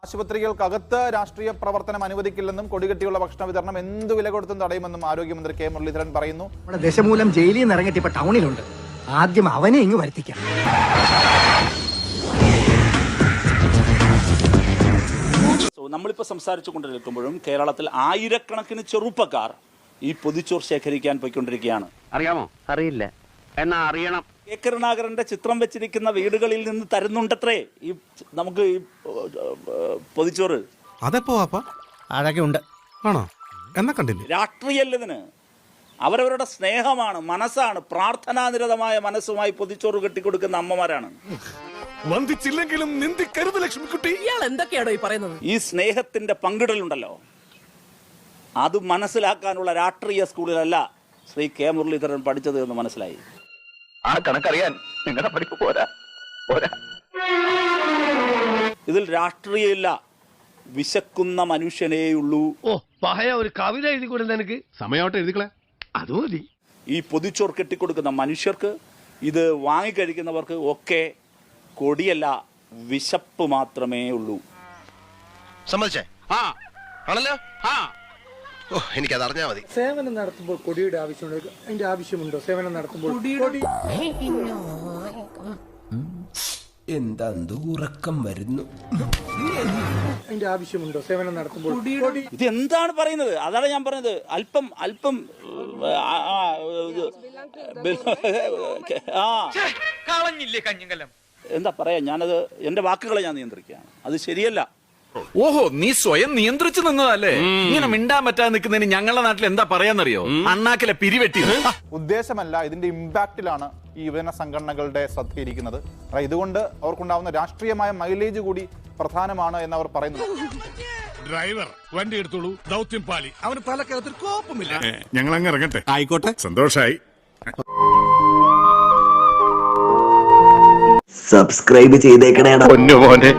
ആശുപത്രികൾക്കകത്ത് രാഷ്ട്രീയ പ്രവർത്തനം അനുവദിക്കില്ലെന്നും കൊടികെട്ടിയുള്ള ഭക്ഷണ വിതരണം എന്തു വില കൊടുത്തും തടയുമെന്നും ആരോഗ്യമന്ത്രി കെ മുരളീധരൻ പറയുന്നു. ദശമൂലം ജയിലിൽ നിന്ന് ഇറങ്ങിയിട്ട് ഇപ്പൊ ടൗണിലുണ്ട്. ആദ്യം അവനെ ഇങ്ങ് വരുത്തിക്കാം. നമ്മളിപ്പോൾ സംസാരിച്ചു കൊണ്ടിരിക്കുമ്പോഴും കേരളത്തിൽ ആയിരക്കണക്കിന് ചെറുപ്പക്കാർ ഈ പൊതിച്ചോർ ശേഖരിക്കാൻ പോയിക്കൊണ്ടിരിക്കുകയാണ്. അറിയാമോ? അറിയില്ല, എന്നാ അറിയണം. കെ കരുണാകരന്റെ ചിത്രം വെച്ചിരിക്കുന്ന വീടുകളിൽ നിന്ന് തരുന്നുണ്ടത്രേ ഈ നമുക്ക് ഈ പൊതിച്ചോറ്. അതെപ്പോ ആഴൊക്കെ ഉണ്ട് ആണോ? എന്നാ കണ്ടില്ല. രാഷ്ട്രീയല്ലതിന് അവരവരുടെ സ്നേഹമാണ്, മനസ്സാണ്, പ്രാർത്ഥനാനിരതമായ മനസ്സുമായി പൊതിച്ചോറ് കെട്ടിക്കൊടുക്കുന്ന അമ്മമാരാണ്. വന്ദിച്ചില്ലെങ്കിലും നിന്ദിക്കരുത് ലക്ഷ്മിക്കുട്ടി. ഇയാൾ എന്തൊക്കെയാണോ ഈ പറയുന്നത്? ഈ സ്നേഹത്തിന്റെ പങ്കിടലുണ്ടല്ലോ, അത് മനസ്സിലാക്കാനുള്ള രാഷ്ട്രീയ സ്കൂളിലല്ല ശ്രീ കെ മുരളീധരൻ പഠിച്ചത് എന്ന് മനസ്സിലായി. ആ കണക്കറിയാൻ നിങ്ങളുടെ പഠിപ്പ് പോരാ. ഇതിൽ രാഷ്ട്രീയമില്ല, വിശക്കുന്ന മനുഷ്യനേയുള്ളൂ. ഓ പഹയ ഒരു കവിത എഴുതി കൊടുത്ത എനിക്ക് സമയമായിട്ട് എഴുതിക്കളെ. അത് മതി. ഈ പൊതിച്ചോർ കെട്ടിക്കൊടുക്കുന്ന മനുഷ്യർക്ക്, ഇത് വാങ്ങിക്കഴിക്കുന്നവർക്ക് ഒക്കെ കൊടിയല്ല, വിശപ്പ് മാത്രമേ ഉള്ളൂ. സമ്മതിച്ചേ? ആണല്ലോ. എനിക്കത് അറിഞ്ഞാൽ മതി. സേവനം നടത്തുമ്പോൾ കൊടിയുടെ ആവശ്യമുണ്ടോ? അതിന്റെ ആവശ്യമുണ്ടോ? സേവനം നടത്തുമ്പോൾ എന്താ ഉറക്കം വരുന്നു? അതിന്റെ ആവശ്യമുണ്ടോ? സേവനം നടത്തുമ്പോൾ ഇത് എന്താണ് പറയുന്നത്? അതാണ് ഞാൻ പറഞ്ഞത്. അല്പം എന്താ പറയാ, ഞാനത് എന്റെ വാക്കുകളെ ഞാൻ നിയന്ത്രിക്കുകയാണ്. അത് ശരിയല്ല. ഓഹോ, നീ സ്വയം നിയന്ത്രിച്ചു നിന്നതല്ലേ? ഇങ്ങനെ മിണ്ടാൻ പറ്റാതെ നിൽക്കുന്നതിന് ഞങ്ങളുടെ നാട്ടിൽ എന്താ പറയാന്നറിയോ? അണ്ണാക്കിലെ പിരിവെട്ടി. ഉദ്ദേശമല്ല, ഇതിന്റെ ഇമ്പാക്റ്റിലാണ് ഈ യുവജന സംഘടനകളുടെ ശ്രദ്ധയിരിക്കുന്നത്. ഇതുകൊണ്ട് അവർക്കുണ്ടാവുന്ന രാഷ്ട്രീയമായ മൈലേജ് കൂടി പ്രധാനമാണ് എന്ന് അവർ പറയുന്നു. ഡ്രൈവർ വണ്ടി എടുത്തോളൂ, ദൗത്യം പാലി. അവന് തലക്കകത്തിൽ കോപ്പമില്ല. ഞങ്ങൾ അങ്ങ് ഇറങ്ങട്ടെ. ആയിക്കോട്ടെ, സന്തോഷായി. സബ്സ്ക്രൈബ് ചെയ്തേക്കണേ പൊന്നു മോനെ.